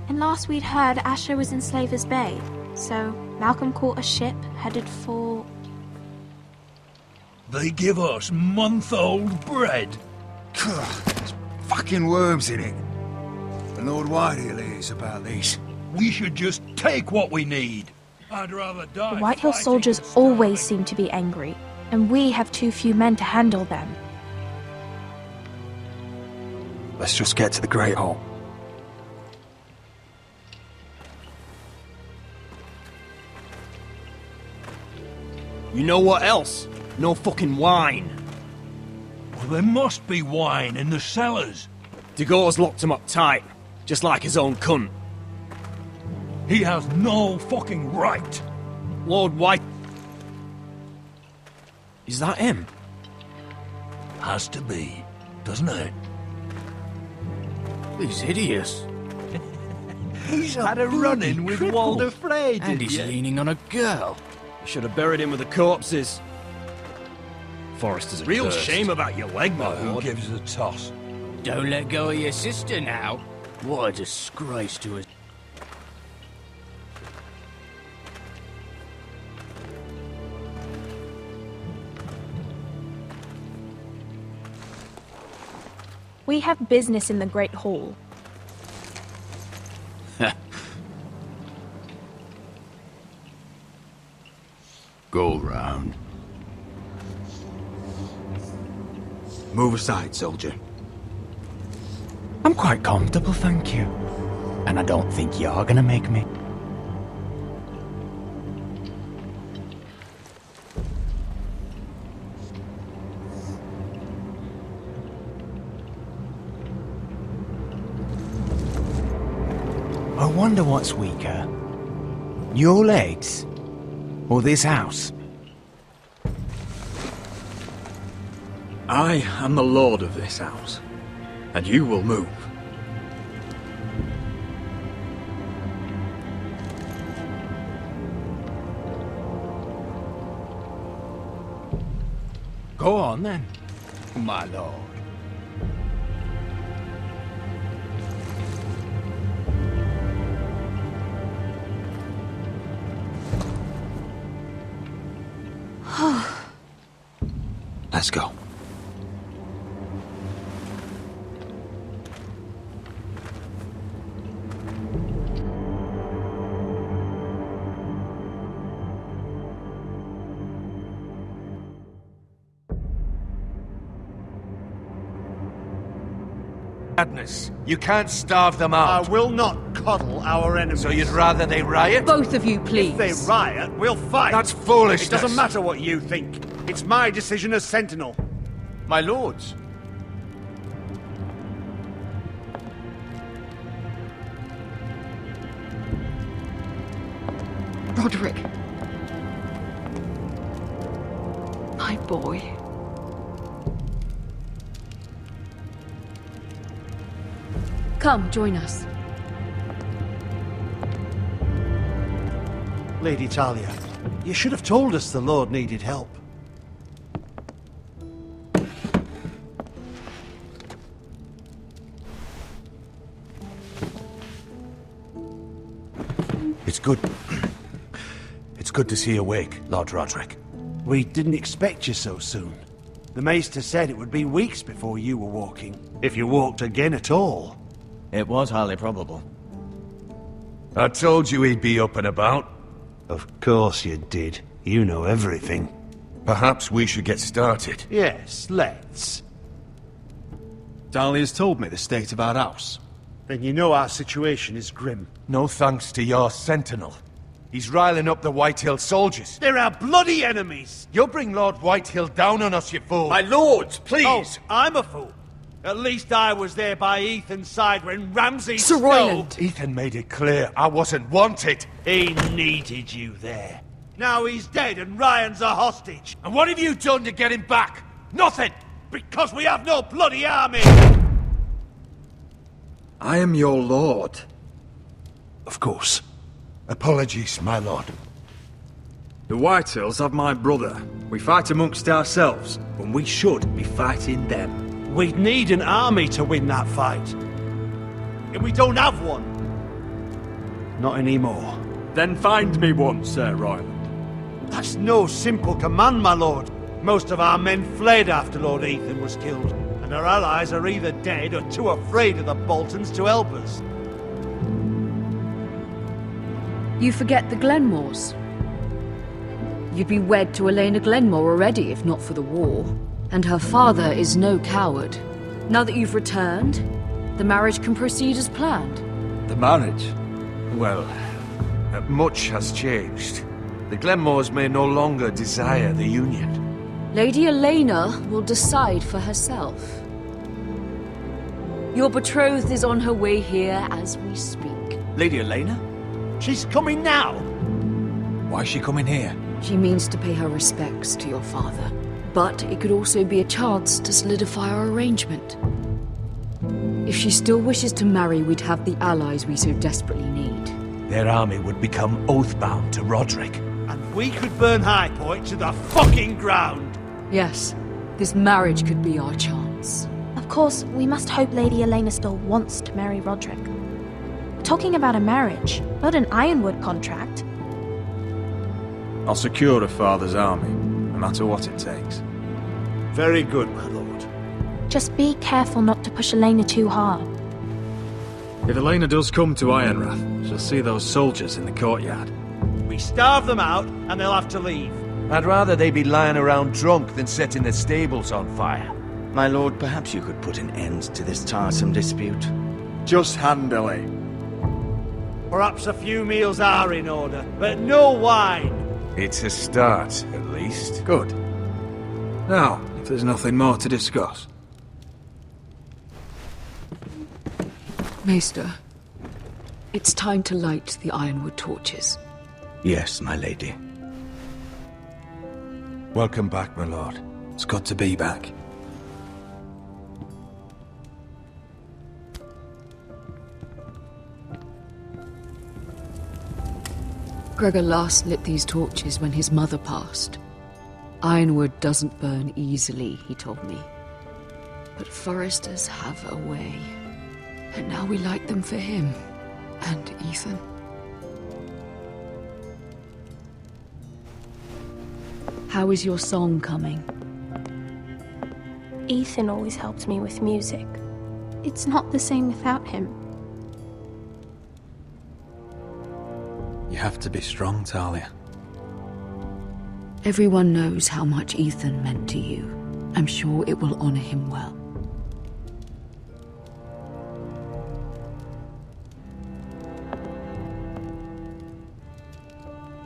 And last we'd heard, Asher was in Slaver's Bay. So Malcolm caught a ship headed for... They give us month-old bread. There's fucking worms in it. And Lord Whitehill hears about these. We should just take what we need. I'd rather die. The Whitehill fighting soldiers than always starving. seem to be angry, and we have too few men to handle them. Let's just get to the Great Hall. You know what else? No fucking wine. Well, there must be wine in the cellars. Degau's locked him up tight, just like his own cunt. He has no fucking right. Lord White... Is that him? Has to be, doesn't it? He's hideous. He's had a run-in with Walder Frey, And he's leaning on a girl. Should have buried him with the corpses. Forrester's a Real cursed. shame about your leg, my Who lord. gives a toss? Don't let go of your sister now. What a disgrace to us. We have business in the Great Hall. Go round. Move aside, soldier. I'm quite comfortable, thank you. And I don't think you're gonna make me. I wonder what's weaker. Your legs? Or this house? I am the lord of this house, and you will move. Go on then, my lord. Let's go. Madness. You can't starve them out. I will not coddle our enemies. So you'd rather they riot? Both of you, please. If they riot, we'll fight. That's foolishness. It doesn't matter what you think. It's my decision as Sentinel. My lords. Roderick. My boy. Come, join us. Lady Talia, you should have told us the Lord needed help. It's good. It's good to see you awake, Lord Roderick. We didn't expect you so soon. The Maester said it would be weeks before you were walking, if you walked again at all. It was highly probable. I told you he'd be up and about. Of course you did. You know everything. Perhaps we should get started. Yes, let's. Dahlia's told me the state of our house. Then you know our situation is grim. No thanks to your sentinel. He's riling up the Whitehill soldiers. They're our bloody enemies! You'll bring Lord Whitehill down on us, you fool! My lords, please! Oh, I'm a fool. At least I was there by Ethan's side when Ramsay Sir Royland! Ethan made it clear I wasn't wanted. He needed you there. Now he's dead and Ryan's a hostage. And what have you done to get him back? Nothing! Because we have no bloody army! I am your lord. Of course. Apologies, my lord. The Whitehills have my brother. We fight amongst ourselves, when we should be fighting them. We'd need an army to win that fight. And we don't have one. Not anymore. Then find me one, Sir Royland. That's no simple command, my lord. Most of our men fled after Lord Ethan was killed, and our allies are either dead or too afraid of the Boltons to help us. You forget the Glenmores. You'd be wed to Elena Glenmore already if not for the war. And her father is no coward. Now that you've returned, the marriage can proceed as planned. The marriage? Well, much has changed. The Glenmores may no longer desire the union. Lady Elena will decide for herself. Your betrothed is on her way here as we speak. Lady Elena? She's coming now! Why is she coming here? She means to pay her respects to your father. But it could also be a chance to solidify our arrangement. If she still wishes to marry, we'd have the allies we so desperately need. Their army would become oath-bound to Roderick. And we could burn High Point to the fucking ground! Yes, this marriage could be our chance. Of course, we must hope Lady Elena still wants to marry Roderick. We're talking about a marriage, not an Ironwood contract. I'll secure her father's army, no matter what it takes. Very good, my lord. Just be careful not to push Elena too hard. If Elena does come to Ironrath, she'll see those soldiers in the courtyard. We starve them out, and they'll have to leave. I'd rather they be lying around drunk than setting the stables on fire. My lord, perhaps you could put an end to this tiresome dispute. Just handily. Perhaps a few meals are in order, but no wine! It's a start, at least. Good. Now, if there's nothing more to discuss. Maester, it's time to light the Ironwood torches. Yes, my lady. Welcome back, my lord. It's good to be back. Gregor last lit these torches when his mother passed. Ironwood doesn't burn easily, he told me. But foresters have a way. And now we light them for him. And Ethan. How is your song coming? Ethan always helps me with music. It's not the same without him. You have to be strong, Talia. Everyone knows how much Ethan meant to you. I'm sure it will honor him well.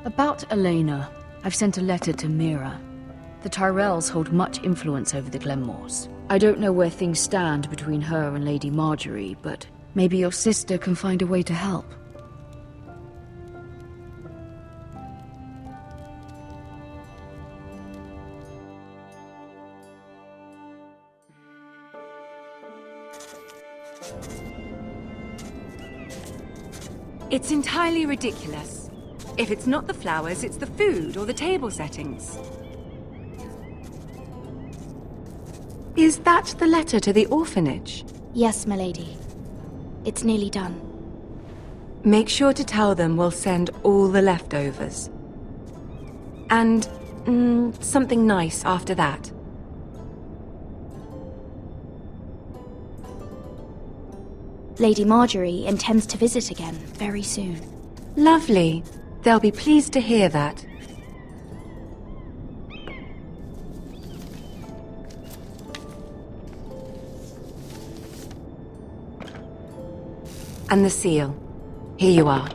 About Elena, I've sent a letter to Mira. The Tyrells hold much influence over the Glenmores. I don't know where things stand between her and Lady Marjorie, but maybe your sister can find a way to help. It's entirely ridiculous. If it's not the flowers, it's the food or the table settings. Is that the letter to the orphanage? Yes, my lady. It's nearly done. Make sure to tell them we'll send all the leftovers. And something nice after that. Lady Marjorie intends to visit again very soon. Lovely. They'll be pleased to hear that. And the seal. Here you are.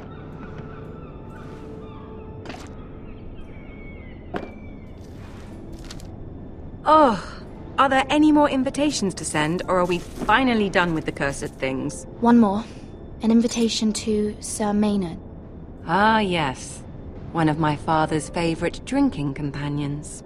Oh, are there any more invitations to send, or are we finally done with the cursed things? One more. An invitation to Sir Maynard. Ah, yes. One of my father's favorite drinking companions.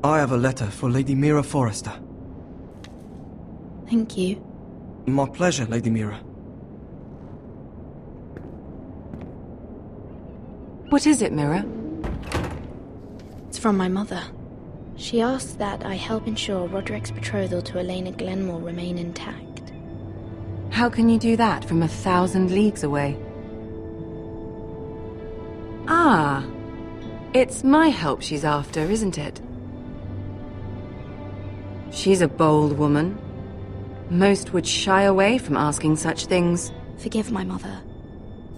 I have a letter for Lady Mira Forrester. Thank you. My pleasure, Lady Mira. What is it, Mira? It's from my mother. She asks that I help ensure Roderick's betrothal to Elena Glenmore remain intact. How can you do that from 1,000 leagues away? Ah, it's my help she's after, isn't it? She's a bold woman. Most would shy away from asking such things. Forgive my mother.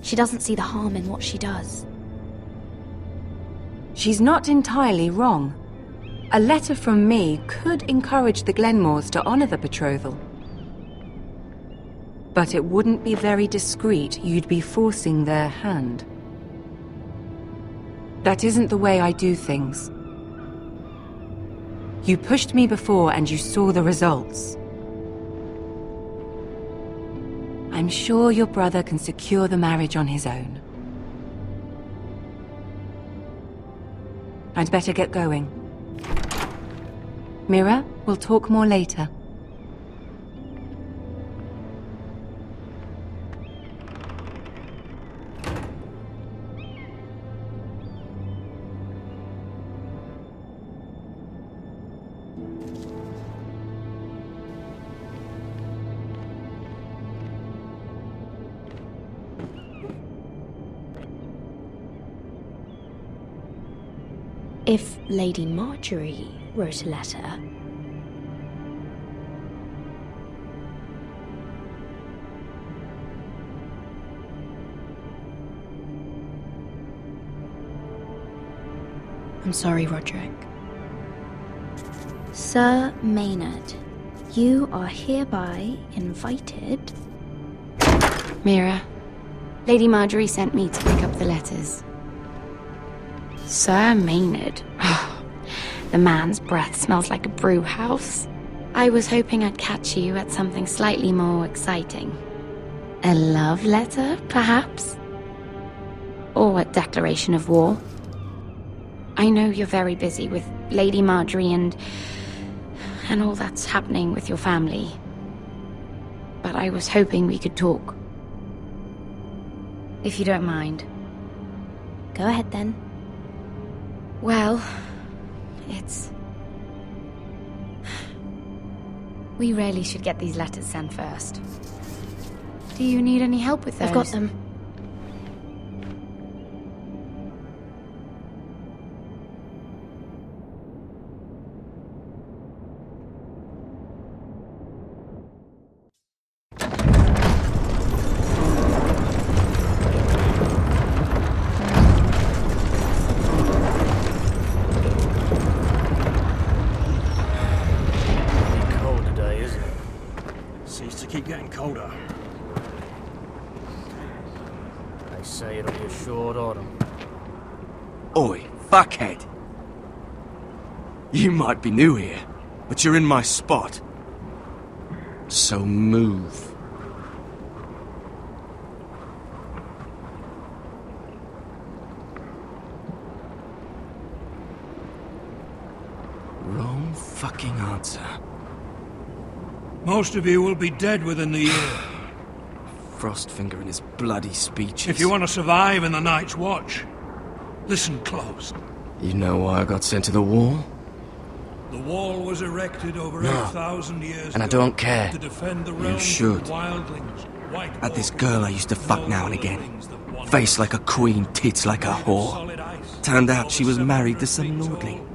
She doesn't see the harm in what she does. She's not entirely wrong. A letter from me could encourage the Glenmores to honor the betrothal. But it wouldn't be very discreet. You'd be forcing their hand. That isn't the way I do things. You pushed me before and you saw the results. I'm sure your brother can secure the marriage on his own. I'd better get going. Mira, we'll talk more later. If Lady Marjorie wrote a letter... I'm sorry, Roderick. Sir Maynard, you are hereby invited... Mira, Lady Marjorie sent me to pick up the letters. Sir Maynard. The man's breath smells like a brew house. I was hoping I'd catch you at something slightly more exciting. A love letter, perhaps? Or a declaration of war? I know you're very busy with Lady Marjorie and all that's happening with your family. But I was hoping we could talk. If you don't mind. Go ahead then. Well, it's... We really should get these letters sent first. Do you need any help with those? I've got them. Getting colder. They say it'll be a short autumn. Oi, fuckhead! You might be new here, but you're in my spot. So move. Wrong fucking answer. Most of you will be dead within the year. Frostfinger and his bloody speeches. If you want to survive in the Night's Watch, listen close. You know why I got sent to the wall? The wall was erected over 8,000 years and ago I don't care. to defend the You realms should. of wildlings, white Had this walkers, girl I used to fuck now and again. Face like a queen, tits like a whore. Turned out she was married to some lordling.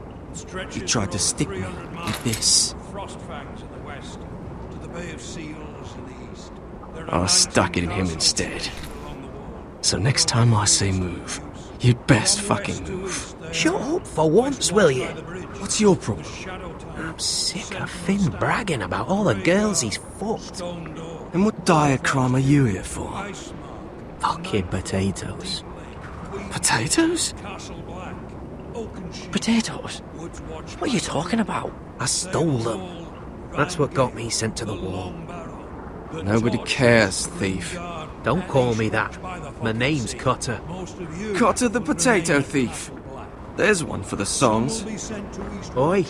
He tried to stick me with this. I stuck it in him instead. So next time I say move, you'd best fucking move. Shut up for once, will you? What's your problem? I'm sick of Finn bragging about all the girls he's fucked. And what dire crime are you here for? Fucking potatoes. Potatoes? Potatoes? What are you talking about? I stole them. That's what got me sent to the wall. Nobody cares, thief. Don't call me that. My name's Cutter. Cutter the potato thief. There's one for the songs. Oi,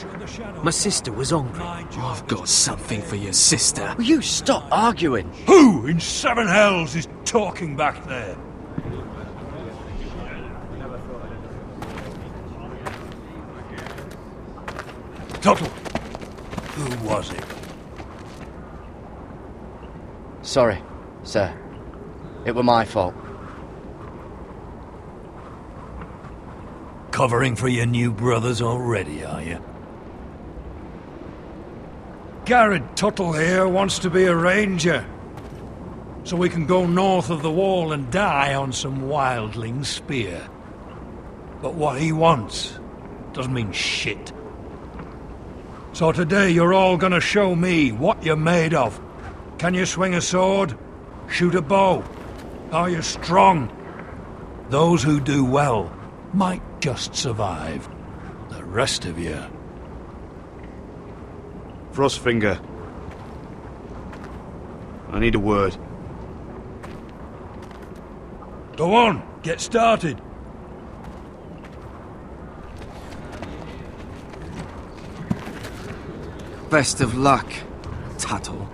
my sister was hungry. I've got something for your sister. Will you stop arguing? Who in seven hells is talking back there? Tuttle, who was it? Sorry, sir. It were my fault. Covering for your new brothers already, are you? Garrett Tuttle here wants to be a ranger. So we can go north of the wall and die on some wildling spear. But what he wants doesn't mean shit. So today you're all gonna show me what you're made of. Can you swing a sword? Shoot a bow? Are you strong? Those who do well might just survive. The rest of you... Frostfinger. I need a word. Go on, get started. Best of luck, Tuttle.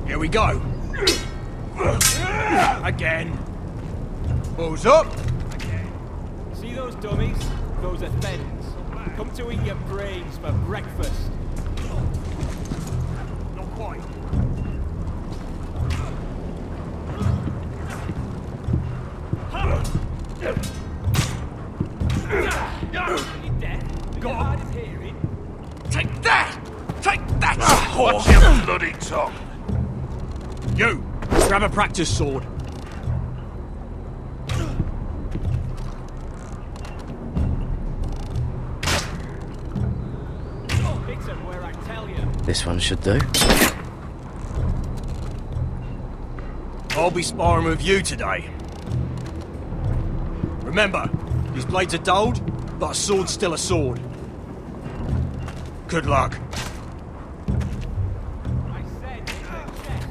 Here we go. Again. Balls up. See those dummies? Those are thens. Come to eat your brains for breakfast. Not quite. You dead? Got hard as hearing. Take that! Take that! Watch your bloody tongue. You! Grab a practice sword. Hit 'em where I tell you. This one should do. I'll be sparring with you today. Remember, these blades are dulled, but a sword's still a sword. Good luck. I said check.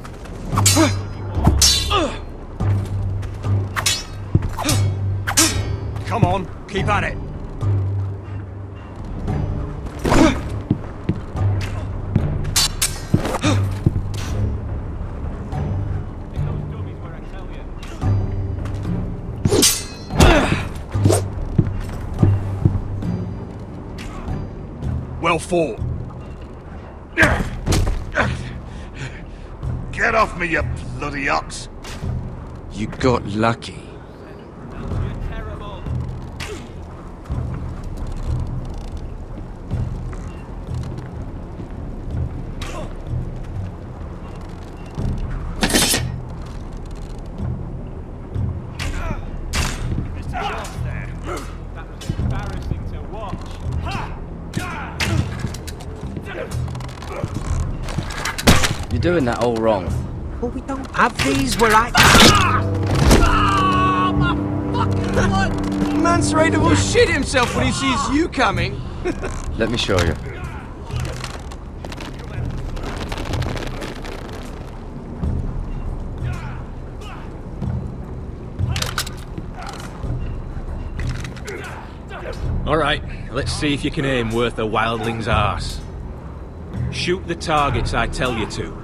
Come on, keep at it. Well fought. Get off me, you bloody ox! You got lucky. You're doing that all wrong. Well, we don't have these, we're like... Mance Rayder will shit himself when he sees you coming. Let me show you. Alright, let's see if you can aim worth a wildling's arse. Shoot the targets I tell you to.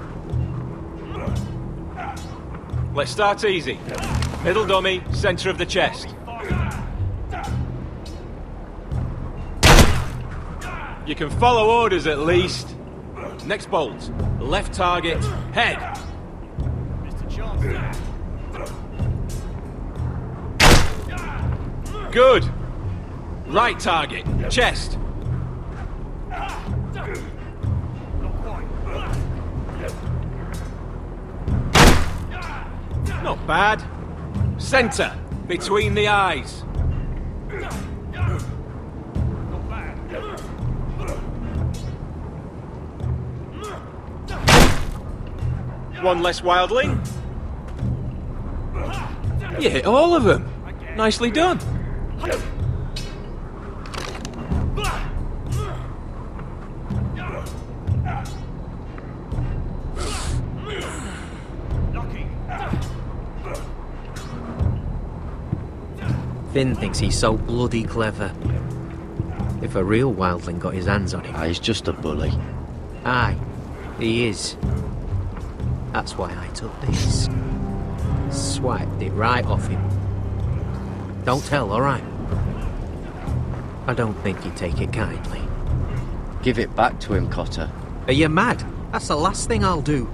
Let's start easy. Middle dummy, center of the chest. You can follow orders at least. Next bolt. Left target, head. Good. Right target, chest. Not bad. Center, between the eyes. One less wildling. You hit all of them. Nicely done. Finn thinks he's so bloody clever. If a real wildling got his hands on him... He's just a bully. Aye, he is. That's why I took this. Swiped it right off him. Don't tell, alright? I don't think he'd take it kindly. Give it back to him, Cotter. Are you mad? That's the last thing I'll do.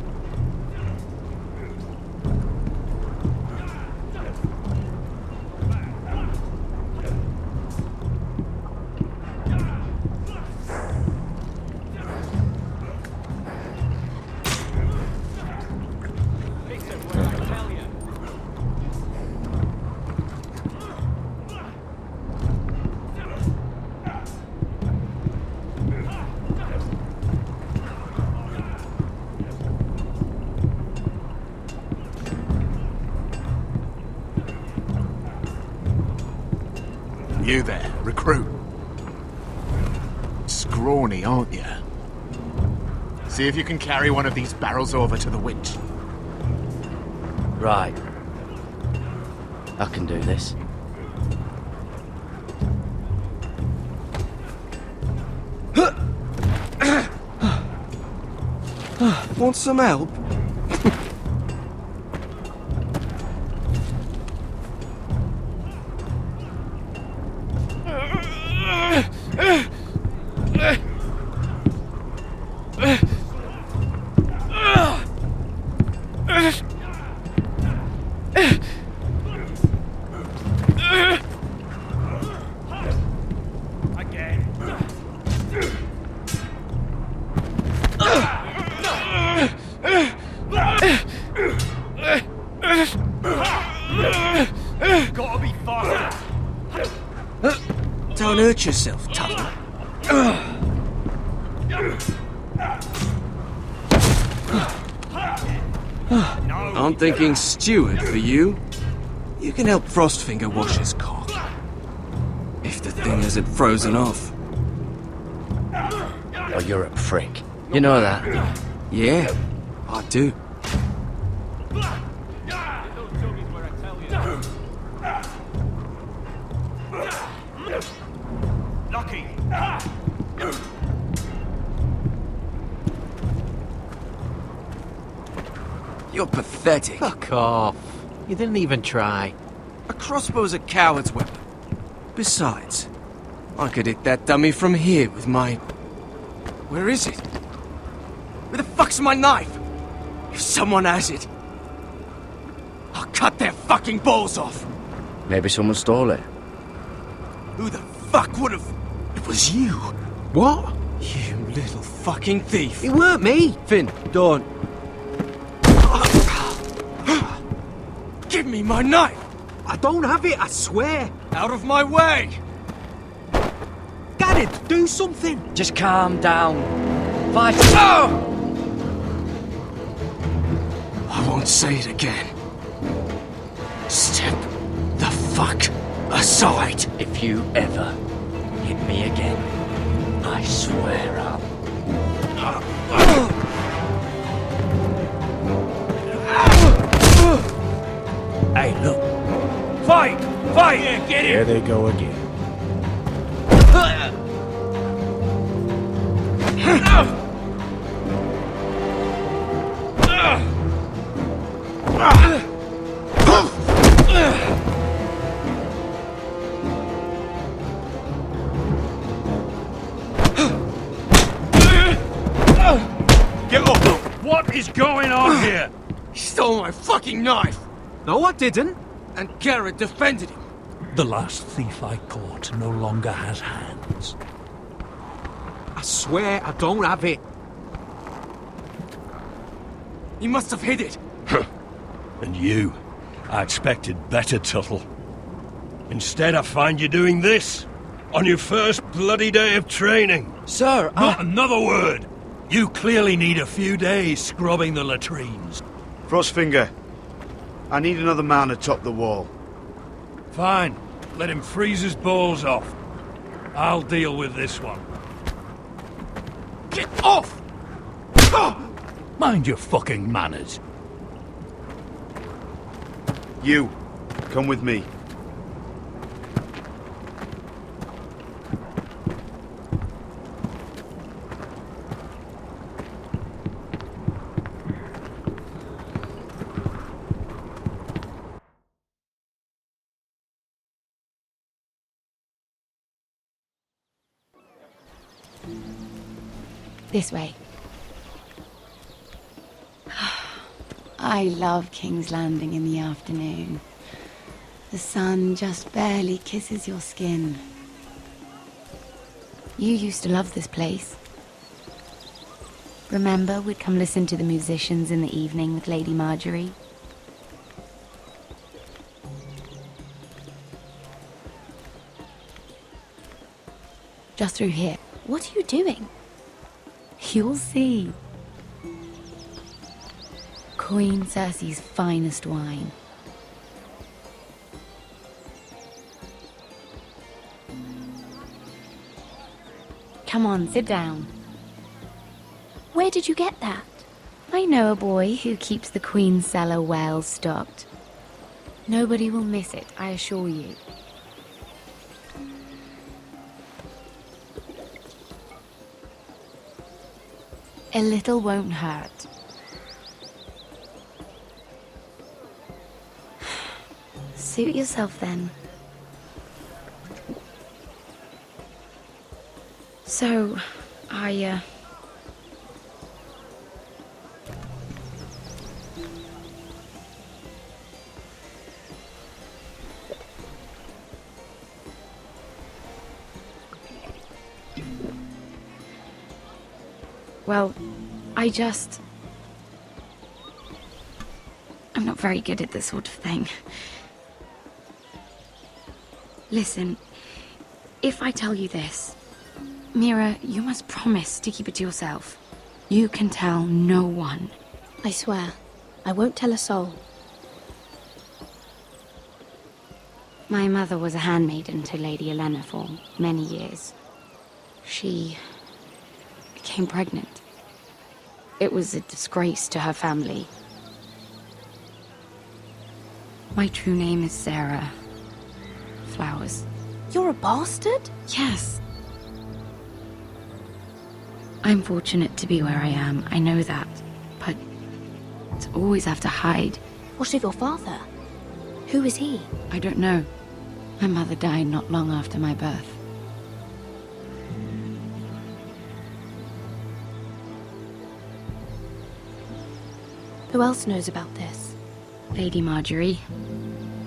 You there, recruit. Scrawny, aren't you? See if you can carry one of these barrels over to the winch. Right. I can do this. Want some help? Gotta be faster. Don't hurt yourself, Tuttle. I'm thinking steward for you. You can help Frostfinger wash his cock. If the thing hasn't frozen off. Oh, you're a prick. You know that? Yeah, I do. Lucky. You're pathetic. Fuck off. You didn't even try. A crossbow's a coward's weapon. Besides, I could hit that dummy from here with my... Where is it? Where the fuck's my knife? If someone has it, I'll cut their fucking balls off. Maybe someone stole it. Who the fuck would have... It was you. What? You little fucking thief. It weren't me. Finn, don't. Give me my knife! I don't have it, I swear. Out of my way! Garrett, do something. Just calm down. Fight. I won't say it again. Step the fuck aside. If you ever hit me again, I swear I'll... Hey, look. Fight! Fight! Yeah, get him! Here they go again. Get up! What is going on here? He stole my fucking knife! No, I didn't. And Garrett defended him. The last thief I caught no longer has hands. I swear I don't have it. He must have hid it. And you? I expected better, Tuttle. Instead, I find you doing this on your first bloody day of training. Sir, Not another word! You clearly need a few days scrubbing the latrines. Frostfinger, I need another man atop the wall. Fine. Let him freeze his balls off. I'll deal with this one. Get off! Mind your fucking manners. You, come with me. This way. I love King's Landing in the afternoon. The sun just barely kisses your skin. You used to love this place. Remember, we'd come listen to the musicians in the evening with Lady Marjorie? Just through here. What are you doing? You'll see. Queen Cersei's finest wine. Come on, sit down. Where did you get that? I know a boy who keeps the Queen's cellar well stocked. Nobody will miss it, I assure you. A little won't hurt. Suit yourself then. So, well, I'm not very good at this sort of thing. Listen, if I tell you this, Mira, you must promise to keep it to yourself. You can tell no one. I swear, I won't tell a soul. My mother was a handmaiden to Lady Olenna for many years. She became pregnant. It was a disgrace to her family. My true name is Sarah Flowers. You're a bastard? Yes. I'm fortunate to be where I am, I know that. But to always have to hide. What of your father? Who is he? I don't know. My mother died not long after my birth. Who else knows about this? Lady Marjorie,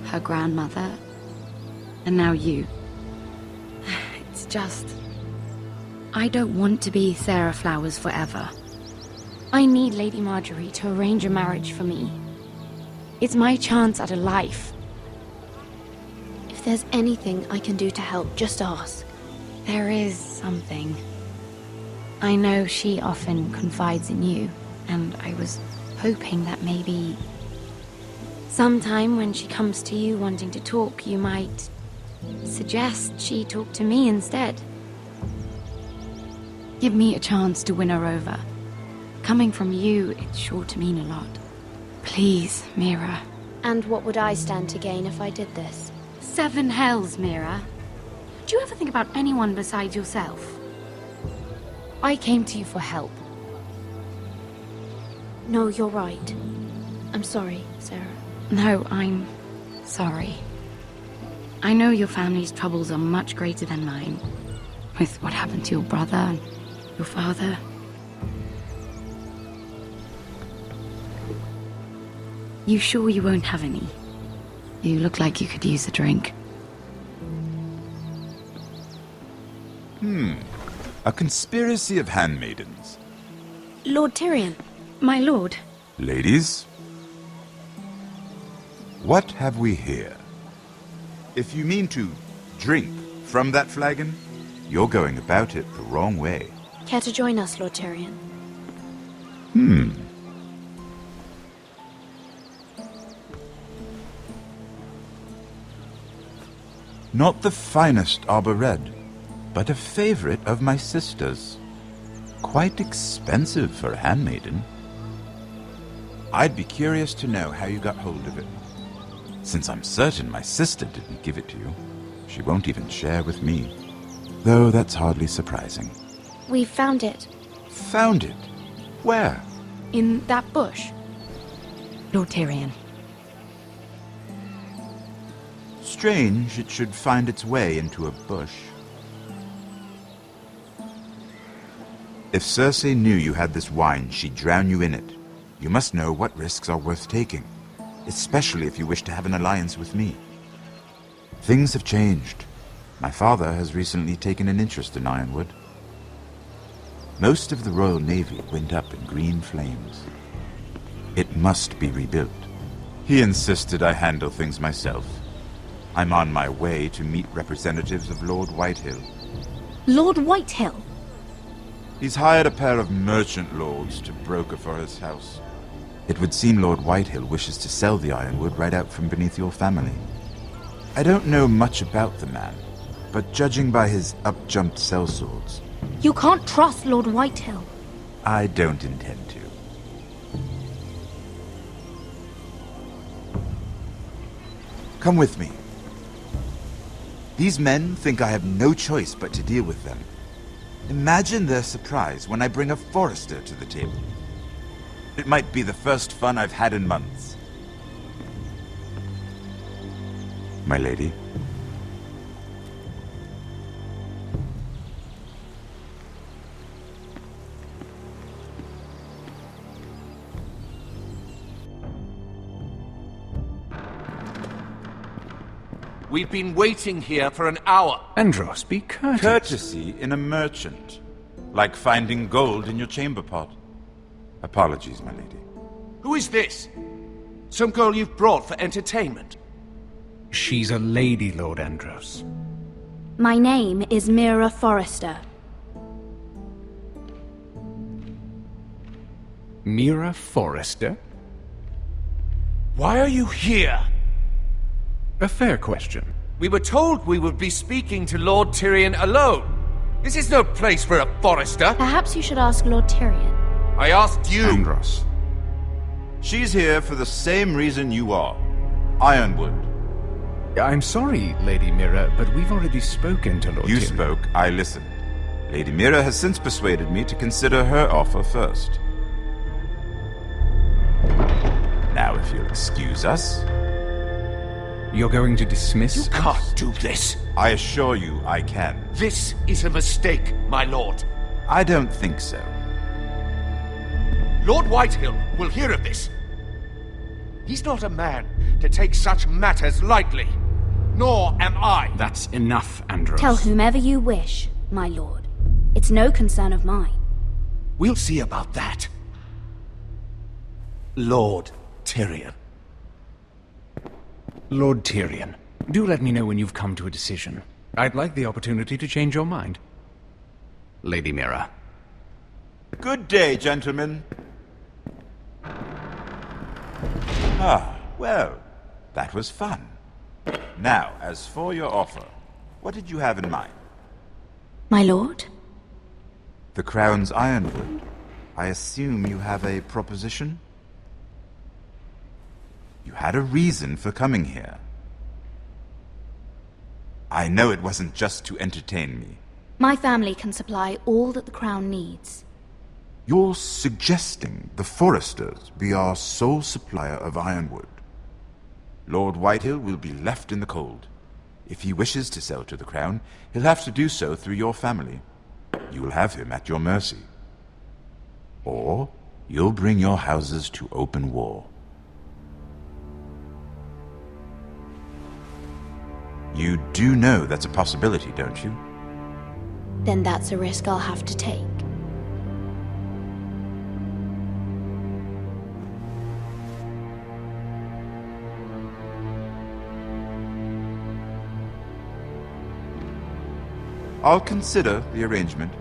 her grandmother, and now you. It's just... I don't want to be Sarah Flowers forever. I need Lady Marjorie to arrange a marriage for me. It's my chance at a life. If there's anything I can do to help, just ask. There is something. I know she often confides in you, and I was hoping that maybe sometime when she comes to you wanting to talk, you might suggest she talk to me instead. Give me a chance to win her over. Coming from you, it's sure to mean a lot. Please, Mira. And what would I stand to gain if I did this? 7 hells, Mira. Do you ever think about anyone besides yourself? I came to you for help. No, you're right. I'm sorry, Sarah. No, I'm sorry. I know your family's troubles are much greater than mine. With what happened to your brother and your father. You sure you won't have any? You look like you could use a drink. A conspiracy of handmaidens. Lord Tyrion. My lord. Ladies, what have we here? If you mean to drink from that flagon, you're going about it the wrong way. Care to join us, Lord Tyrion? Not the finest Arbor Red, but a favorite of my sister's. Quite expensive for a handmaiden. I'd be curious to know how you got hold of it. Since I'm certain my sister didn't give it to you, she won't even share with me. Though that's hardly surprising. We found it. Found it? Where? In that bush. Lord Tyrion. Strange it should find its way into a bush. If Cersei knew you had this wine, she'd drown you in it. You must know what risks are worth taking, especially if you wish to have an alliance with me. Things have changed. My father has recently taken an interest in Ironwood. Most of the Royal Navy went up in green flames. It must be rebuilt. He insisted I handle things myself. I'm on my way to meet representatives of Lord Whitehill. Lord Whitehill? He's hired a pair of merchant lords to broker for his house. It would seem Lord Whitehill wishes to sell the Ironwood right out from beneath your family. I don't know much about the man, but judging by his up-jumped sellswords, You can't trust Lord Whitehill. I don't intend to. Come with me. These men think I have no choice but to deal with them. Imagine their surprise when I bring a Forrester to the table. It might be the first fun I've had in months. My lady. We've been waiting here for an hour. Andros, be courteous. Courtesy in a merchant. Like finding gold in your chamber pot. Apologies, my lady. Who is this? Some girl you've brought for entertainment? She's a lady, Lord Andros. My name is Mira Forrester. Mira Forrester? Why are you here? A fair question. We were told we would be speaking to Lord Tyrion alone. This is no place for a Forrester. Perhaps you should ask Lord Tyrion. I asked you. Andros. She's here for the same reason you are. Ironwood. I'm sorry, Lady Mira, but we've already spoken to Lord You Tyrion. spoke, I listened. Lady Mira has since persuaded me to consider her offer first. Now, if you'll excuse us... You're going to dismiss You can't do this. I assure you I can. This is a mistake, my lord. I don't think so. Lord Whitehill will hear of this. He's not a man to take such matters lightly. Nor am I. That's enough, Andros. Tell whomever you wish, my lord. It's no concern of mine. We'll see about that. Lord Tyrion. Lord Tyrion, do let me know when you've come to a decision. I'd like the opportunity to change your mind. Lady Mira. Good day, gentlemen. Ah, well, that was fun. Now, as for your offer, what did you have in mind? My lord? The Crown's Ironwood. I assume you have a proposition? You had a reason for coming here. I know it wasn't just to entertain me. My family can supply all that the Crown needs. You're suggesting the Forresters be our sole supplier of Ironwood. Lord Whitehill will be left in the cold. If he wishes to sell to the Crown, he'll have to do so through your family. You'll have him at your mercy. Or you'll bring your houses to open war. You do know that's a possibility, don't you? Then that's a risk I'll have to take. I'll consider the arrangement.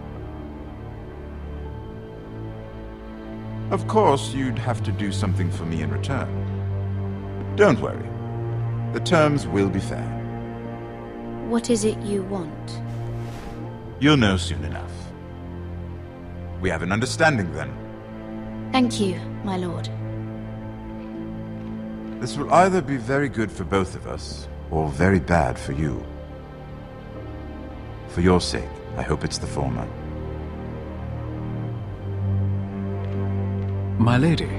Of course, you'd have to do something for me in return. Don't worry. The terms will be fair. What is it you want? You'll know soon enough. We have an understanding then. Thank you, my lord. This will either be very good for both of us, or very bad for you. For your sake, I hope it's the former. My lady.